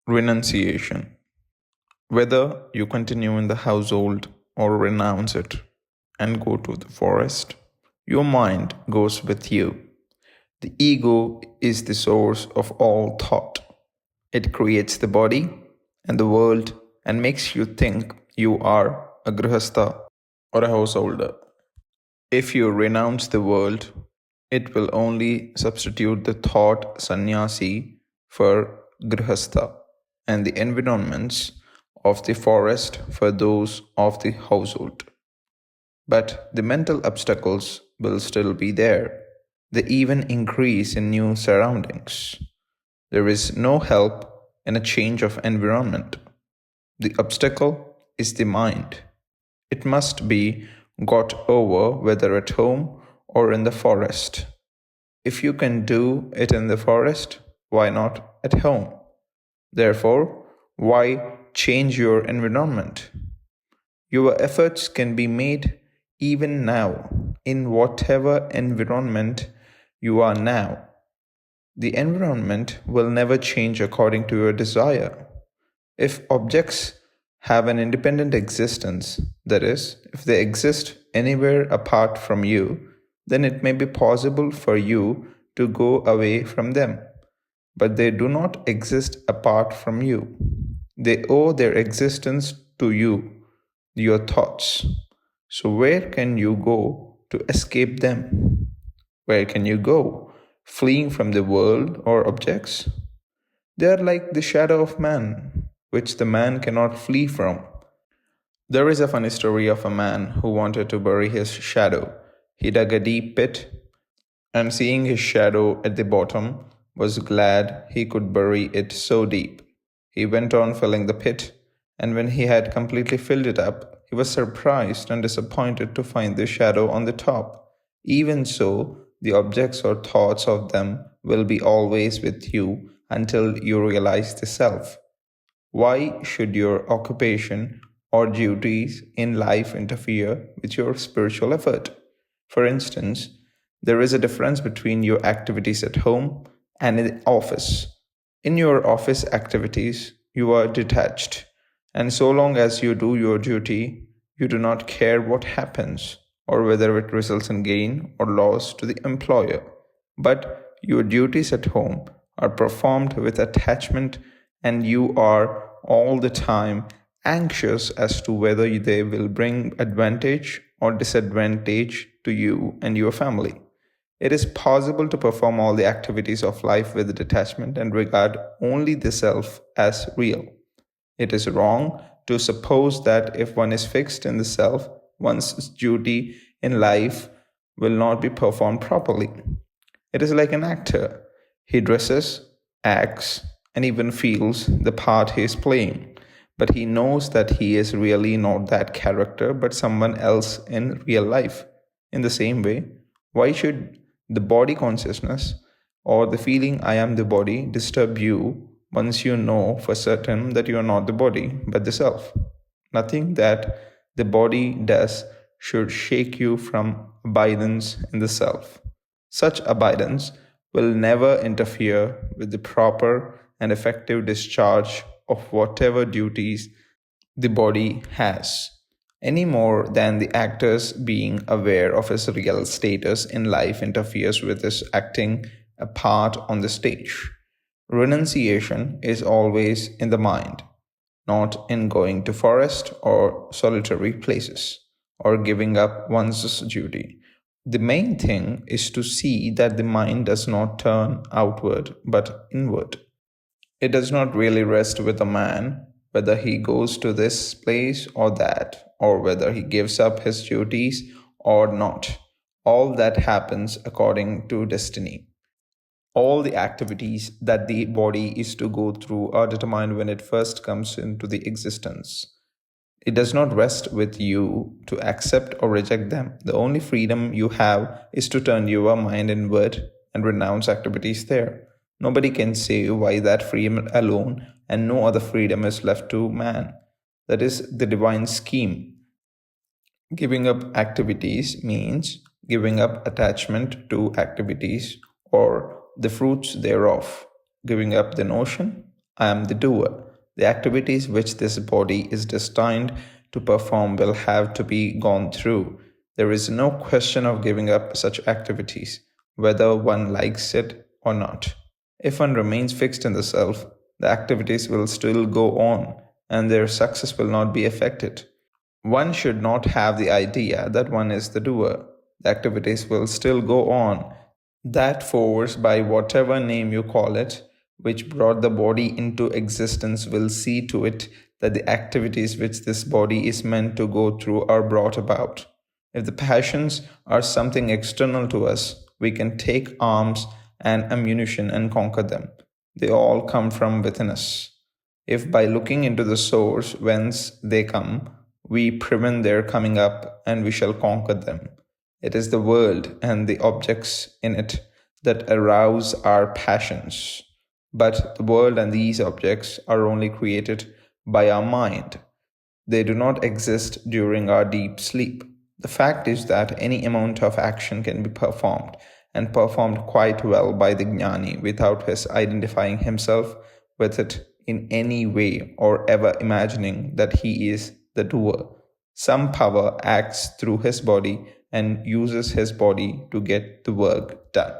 Renunciation. Whether you continue in the household or renounce it and go to the forest, your mind goes with you. The ego is the source of all thought. It creates the body and the world and makes you think you are a grihastha or a householder. If you renounce the world, it will only substitute the thought sannyasi for grihastha and the environments of the forest for those of the household. But the mental obstacles will still be there. They even increase in new surroundings. There is no help in a change of environment. The obstacle is the mind. It must be got over whether at home or in the forest. If you can do it in the forest, why not at home? Therefore, why change your environment? Your efforts can be made even now in whatever environment you are now. The environment will never change according to your desire. If objects have an independent existence, that is, if they exist anywhere apart from you, then it may be possible for you to go away from them. But they do not exist apart from you. They owe their existence to you, your thoughts. So, where can you go to escape them? Where can you go, fleeing from the world or objects? They are like the shadow of man, which the man cannot flee from. There is a funny story of a man who wanted to bury his shadow. He dug a deep pit, and seeing his shadow at the bottom, was glad he could bury it so deep. He went on filling the pit, and when he had completely filled it up, he was surprised and disappointed to find the shadow on the top. Even so, the objects or thoughts of them will be always with you until you realize the self. Why should your occupation or duties in life interfere with your spiritual effort? For instance, there is a difference between your activities at home and in the office. In your office activities, you are detached, and so long as you do your duty, you do not care what happens or whether it results in gain or loss to the employer. But your duties at home are performed with attachment, and you are all the time anxious as to whether they will bring advantage or disadvantage to you and your family. It is possible to perform all the activities of life with detachment and regard only the self as real. It is wrong to suppose that if one is fixed in the self, one's duty in life will not be performed properly. It is like an actor. He dresses, acts, and even feels the part he is playing. But he knows that he is really not that character but someone else in real life. In the same way, why should the body consciousness or the feeling I am the body disturb you once you know for certain that you are not the body but the self? Nothing that the body does should shake you from abidance in the self. Such abidance will never interfere with the proper and effective discharge of whatever duties the body has, any more than the actor's being aware of his real status in life interferes with his acting a part on the stage. Renunciation is always in the mind, not in going to forest or solitary places, or giving up one's duty. The main thing is to see that the mind does not turn outward but inward. It does not really rest with a man whether he goes to this place or that, or whether he gives up his duties or not. All that happens according to destiny. All the activities that the body is to go through are determined when it first comes into the existence. It does not rest with you to accept or reject them. The only freedom you have is to turn your mind inward and renounce activities there. Nobody can say why that freedom alone and no other freedom is left to man. That is the divine scheme. Giving up activities means giving up attachment to activities or the fruits thereof, giving up the notion I am the doer. The activities which this body is destined to perform will have to be gone through. There is no question of giving up such activities, whether one likes it or not. If one remains fixed in the self, the activities will still go on, and their success will not be affected. One should not have the idea that one is the doer. The activities will still go on. That force, by whatever name you call it, which brought the body into existence, will see to it that the activities which this body is meant to go through are brought about. If the passions are something external to us, we can take arms and ammunition and conquer them. They all come from within us. If by looking into the source whence they come, we prevent their coming up, and we shall conquer them. It is the world and the objects in it that arouse our passions. But the world and these objects are only created by our mind. They do not exist during our deep sleep. The fact is that any amount of action can be performed, and performed quite well by the jnani without his identifying himself with it in any way or ever imagining that he is the doer. Some power acts through his body and uses his body to get the work done.